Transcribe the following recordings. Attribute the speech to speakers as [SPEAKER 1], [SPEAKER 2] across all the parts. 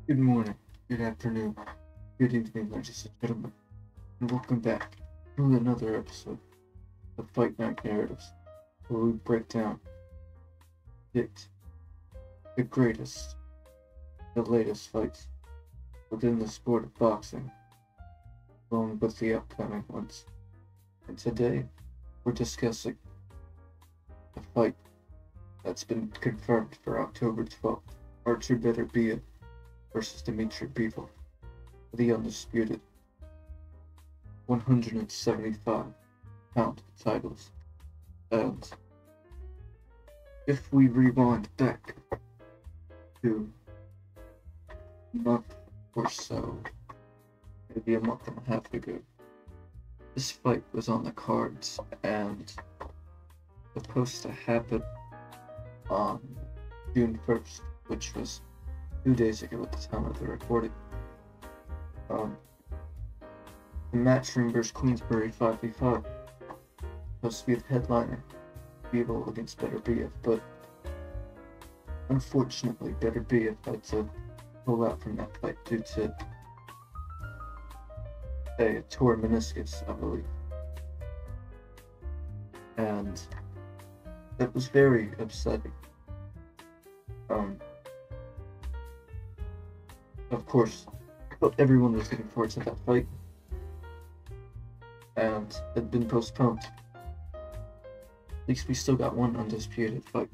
[SPEAKER 1] Good morning, good afternoon, good evening, ladies and gentlemen, and welcome back to another episode of Fight Night Narratives, where we break down, predict the greatest, the latest fights within the sport of boxing, along with the upcoming ones. And today, we're discussing a fight that's been confirmed for October 12th, Artur Beterbiev versus Dmitri Bivol for the undisputed 175-pound titles. And if we rewind back to a month or so, maybe a month and a half ago, this fight was on the cards and supposed to happen on June 1st, which was 2 days ago at the time of the recording. The match from vs. Queensbury 5v5 supposed to be the headliner, Bivol against Beterbiev, but unfortunately Beterbiev had to pull out from that fight due to a torn meniscus, I believe. And that was very upsetting. Of course, everyone was looking forward to that fight, and it had been postponed. At least we still got one undisputed fight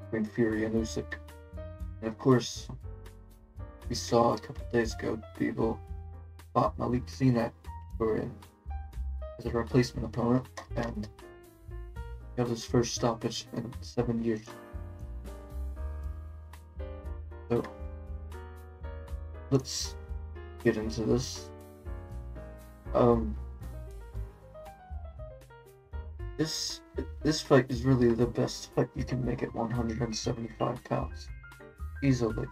[SPEAKER 1] between Fury and Usyk. And of course, we saw a couple days ago Bivol fought Malik Zinat as a replacement opponent, and got his first stoppage in 7 years. So let's get into this. This fight is really the best fight you can make at 175 pounds, easily.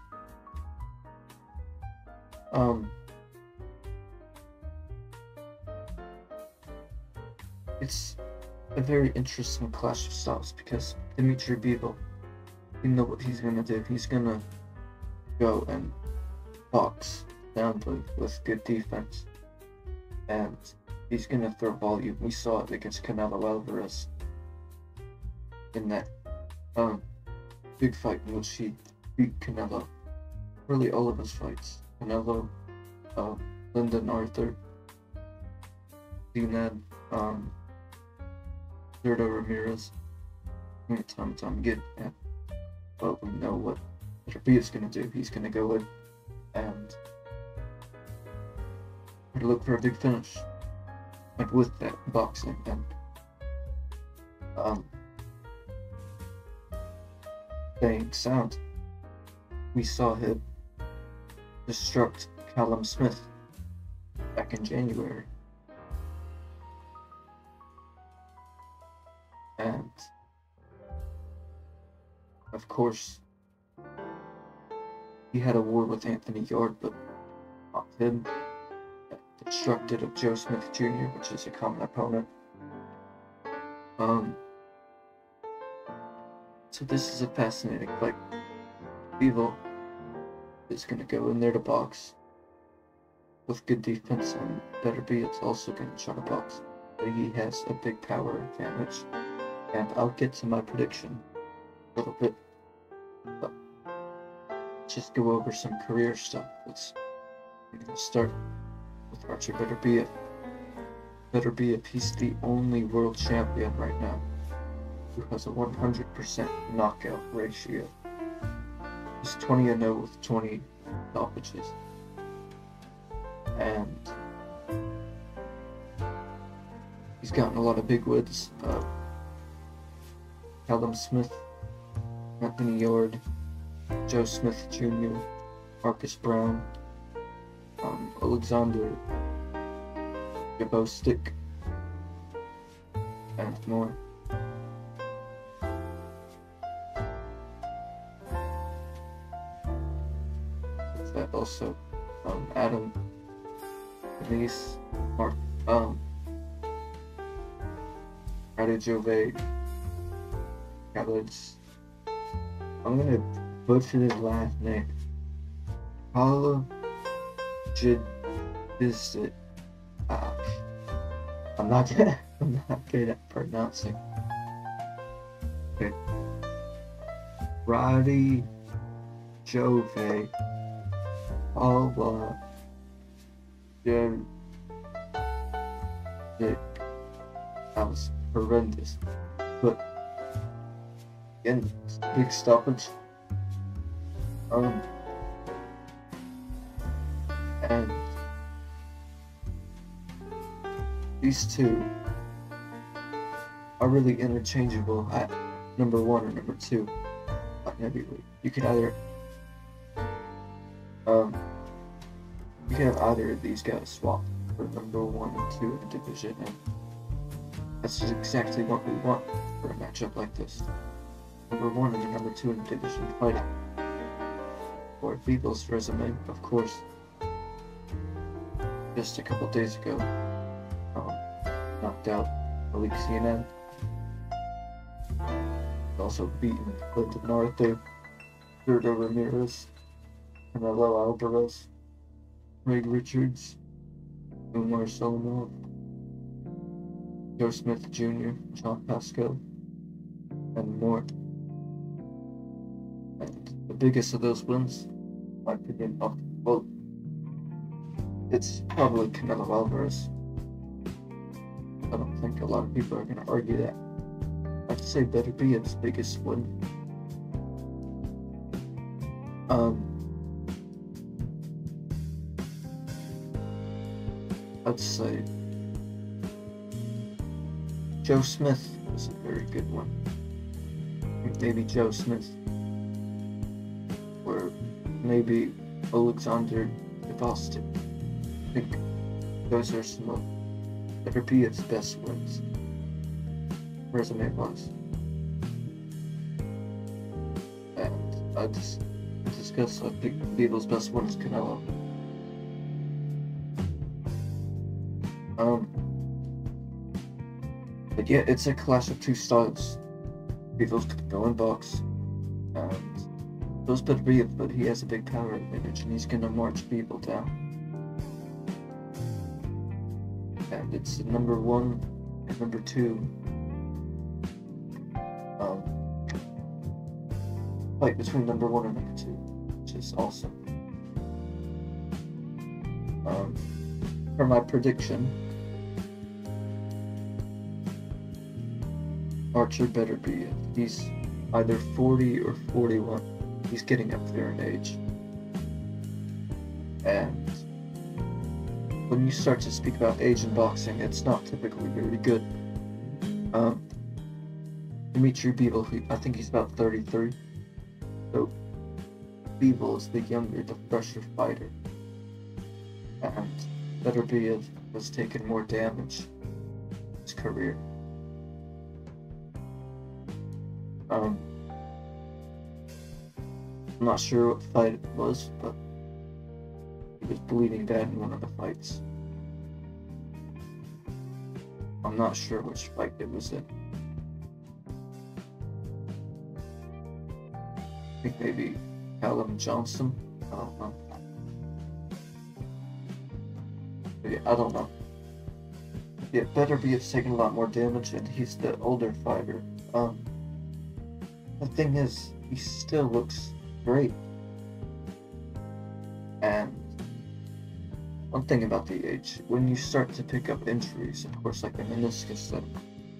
[SPEAKER 1] It's a very interesting clash of styles because Dmitri Bivol, you know what he's gonna do. He's gonna go and box soundly with good defense, and he's gonna throw volume. We saw it against Canelo Alvarez in that big fight in which he beat Canelo. Really, all of his fights, Canelo, Lyndon Arthur, Riyhad, Artur Ramirez, time and time again. And well, we know what Beterbiev's gonna do. He's gonna go in and look for a big finish, and with that, boxing and staying sound. We saw him destruct Callum Smith back in January, and of course he had a war with Anthony Yard, but not him. Destructed of Joe Smith Jr., which is a common opponent. So this is a fascinating fight. Bivol is going to go in there to box with good defense, and Beterbiev's also going to try to box. But he has a big power advantage, and I'll get to my prediction a little bit. But just go over some career stuff. I'm going to start with Artur Beterbiev. Beterbiev, he's the only world champion right now who has a 100% knockout ratio. He's 20-0 with 20 stoppages. And he's gotten a lot of big wins. Callum Smith, Anthony Yard, Joe Smith Jr., Marcus Brown, Alexander Gabostik, and more. That also Adam Denise, Mark Radijove, Khaled. I'm gonna butcher his last name. Hala Jid is it? I'm not good at pronouncing. Okay. Radi Jove Hala Jid. That was horrendous. But again, big stoppage. And these two are really interchangeable at number 1 or number 2 on heavyweight. You can either you can have either of these guys swap for number 1 and 2 in the division, and that's just exactly what we want for a matchup like this. Number 1 and number 2 in the division fighting. For Bivol's resume, of course, just a couple days ago, knocked out Malik CNN. Also beaten Clinton Arthur, Gerdo Ramirez, Canelo Alvarez, Ray Richards, Umar Solomov, Joe Smith Jr., John Pascal, and more. And the biggest of those wins, in my opinion, well, it's probably Canelo Alvarez. I don't think a lot of people are going to argue that. I'd say Beterbiev's biggest win. I'd say Joe Smith was a very good one. Maybe Joe Smith, or maybe Alexander Devostik. I think those are some of Beterbiev's best wins, resume-wise. And I just discuss, I think Bivol's best one is Canelo. But yeah, it's a clash of two styles. Bivol's gonna go in box, and those Beterbiev, but he has a big power advantage, and he's gonna march Bivol down. And it's number 1 and number 2 fight between number 1 and number 2, which is awesome. For my prediction, Artur Beterbiev, he's either 40 or 41. He's getting up there in age. And when you start to speak about age in boxing, it's not typically very good. Dmitri Bivol, I think he's about 33. So Bivol is the younger, the fresher fighter. And Beterbiev has taken more damage in his career. I'm not sure what fight it was, but he was bleeding bad in one of the fights. I'm not sure which fight it was in. I think maybe Callum Johnson. I don't know. But yeah, I don't know. Yeah, Beterbiev's taking a lot more damage, and he's the older fighter. The thing is, he still looks great. And one thing about the age, when you start to pick up injuries, of course, like the meniscus that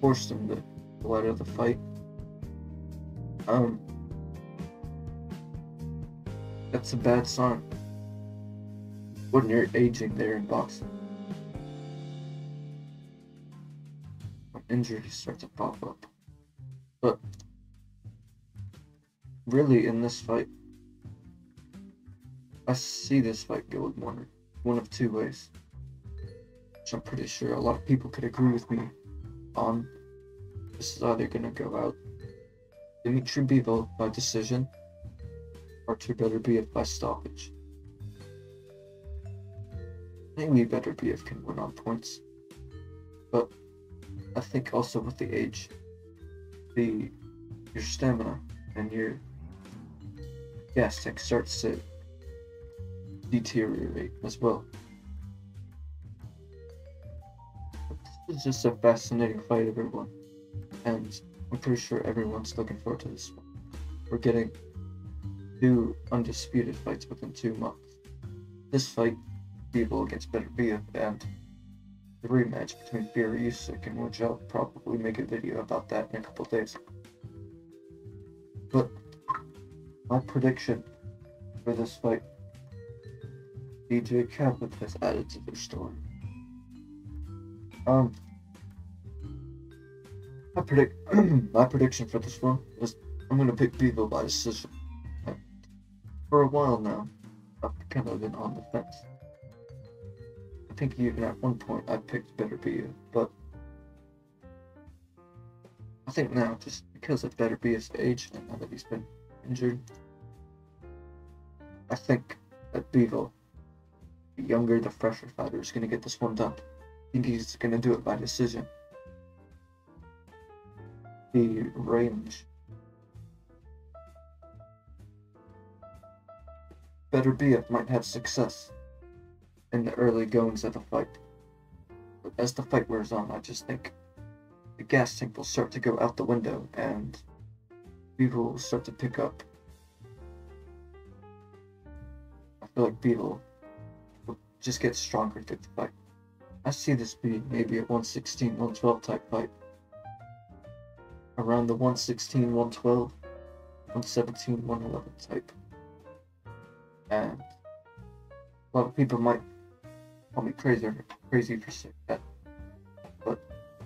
[SPEAKER 1] forced him to go out of the fight, that's a bad sign when you're aging there in boxing. When injuries start to pop up. But really, in this fight, I see this fight go one of two ways, which I'm pretty sure a lot of people could agree with me on. This is either going to go out Dmitri Bivol by decision, or Artur Beterbiev by stoppage. Maybe Beterbiev can win on points, but I think also with the age, your stamina and your gas tank starts to deteriorate as well. This is just a fascinating fight, everyone, and I'm pretty sure everyone's looking forward to this one. We're getting 2 undisputed fights within 2 months. This fight, Bivol against Beterbiev, and the rematch between Riyhad and which I'll probably make a video about that in a couple days. But my prediction for this fight, DJ Khaled has added to their story. My prediction for this one is I'm gonna pick Bivol by decision. For a while now, I've kind of been on the fence. I think even at one point I picked Beterbiev, but I think now, just because of Beterbiev's age and now that he's been injured, I think that Bivol, the younger, the fresher fighter, is gonna get this one done. I think he's gonna do it by decision. The range. Beterbiev might have success in the early goings of the fight, but as the fight wears on, I just think the gas tank will start to go out the window and Bivol will start to pick up. I feel like Bivol will just get stronger through the fight. I see this being maybe a 116, 112 type fight. Around the 116, 112, 117, 111 type. And a lot of people might call me crazy for saying that, but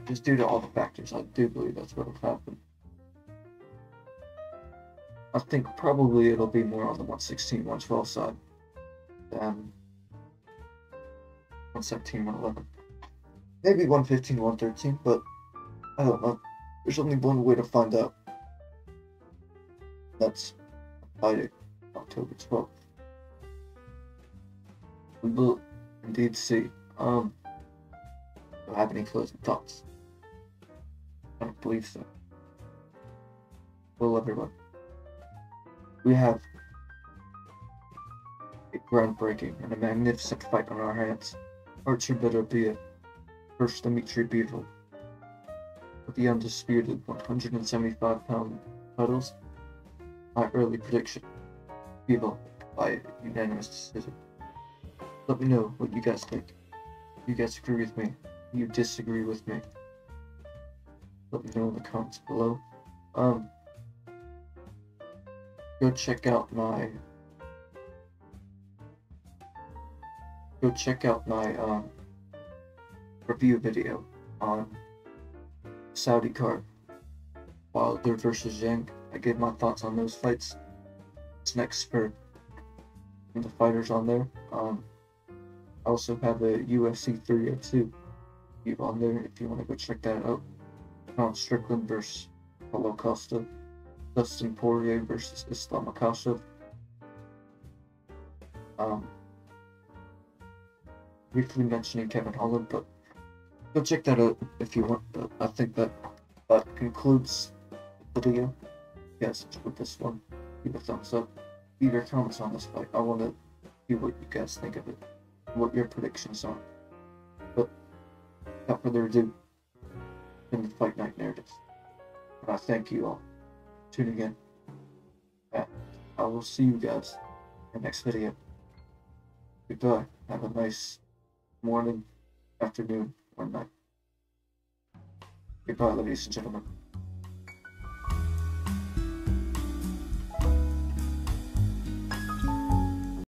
[SPEAKER 1] just due to all the factors, I do believe that's what will happen. I think probably it'll be more on the 116, 112 side than 117, 111. Maybe 115, 113, but I don't know. There's only one way to find out. That's fighting October 12th. We will indeed see. Do I have any closing thoughts? I don't believe so. Well, everyone, we have a groundbreaking and a magnificent fight on our hands. Artur Beterbiev versus Dmitri Bivol. With the undisputed 175-pound titles, my early prediction, Bivol by unanimous decision. Let me know what you guys think. You guys agree with me? You disagree with me? Let me know in the comments below. Go check out my review video on Saudi card, Wilder versus Zhang. I gave my thoughts on those fights. It's next for the fighters on there. I also have a UFC 302 review on there if you want to go check that out. Sean Strickland versus Paulo Costa, Dustin Poirier versus Islam Makhachev. Briefly mentioning Kevin Holland, but go check that out if you want. But I think that concludes the video. Yes, with this one, give a thumbs up. Leave your comments on this fight. I want to see what you guys think of it, what your predictions are. But without further ado, in the Fight Night narratives. And I thank you all for tuning in. And I will see you guys in the next video. Goodbye. Have a nice morning, afternoon, or night. Goodbye, ladies and gentlemen.